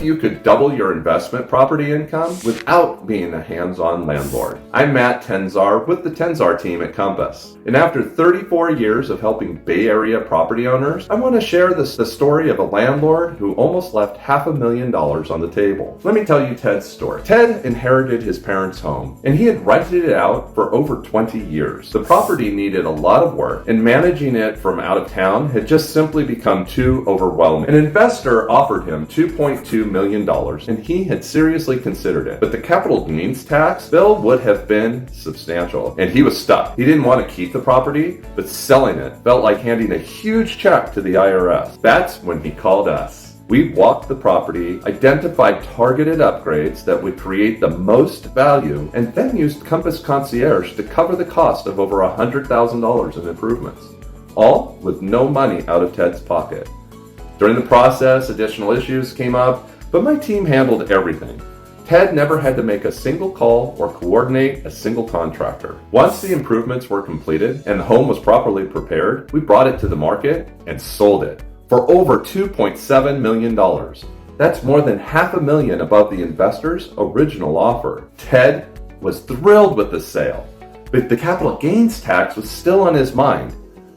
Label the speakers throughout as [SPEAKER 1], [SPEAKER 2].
[SPEAKER 1] if you could double your investment property income without being a hands-on landlord? I'm Matt Tenczar with the Tenczar team at Compass. And after 34 years of helping Bay Area property owners, I want to share the story of a landlord who almost left $500,000 on the table. Let me tell you Ted's story. Ted inherited his parents' home, and he had rented it out for over 20 years. The property needed a lot of work, and managing it from out of town had just simply become too overwhelming. An investor offered him $2.2 million, and he had seriously considered it. But the capital gains tax bill would have been substantial, and he was stuck. He didn't want to keep the property, but selling it felt like handing a huge check to the IRS. That's when he called us. We walked the property, identified targeted upgrades that would create the most value, and then used Compass Concierge to cover the cost of over $100,000 in improvements, all with no money out of Ted's pocket. During the process, additional issues came up, but my team handled everything. Ted never had to make a single call or coordinate a single contractor. Once the improvements were completed and the home was properly prepared, we brought it to the market and sold it for over $2.7 million. That's more than $500,000 above the investor's original offer. Ted was thrilled with the sale, but the capital gains tax was still on his mind.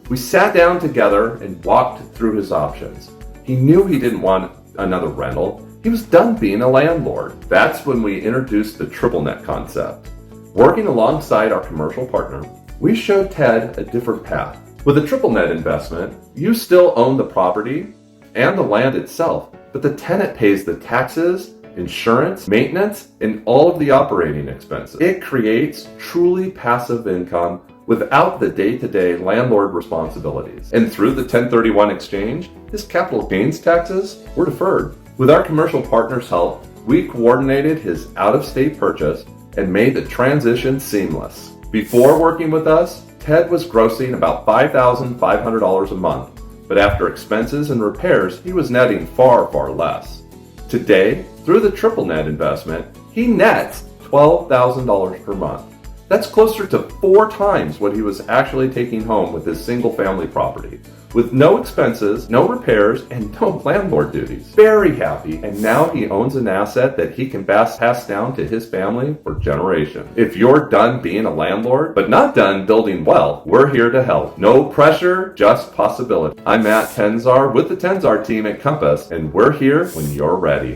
[SPEAKER 1] We sat down together and walked through his options. He knew he didn't want another rental. He was done being a landlord. That's when we introduced the triple net concept. Working alongside our commercial partner, we showed Ted a different path. With a triple net investment, you still own the property and the land itself, but the tenant pays the taxes, insurance, maintenance, and all of the operating expenses. It creates truly passive income without the day-to-day landlord responsibilities. And through the 1031 exchange, his capital gains taxes were deferred. With our commercial partner's help, we coordinated his out-of-state purchase and made the transition seamless. Before working with us, Ted was grossing about $5,500 a month, but after expenses and repairs, he was netting far, far less. Today, through the triple net investment, he nets $12,000 per month. That's closer to 4 times what he was actually taking home with his single-family property, with no expenses, no repairs, and no landlord duties. Very happy, and now he owns an asset that he can pass down to his family for generations. If you're done being a landlord, but not done building wealth, we're here to help. No pressure, just possibility. I'm Matt Tenczar with the Tenczar team at Compass, and we're here when you're ready.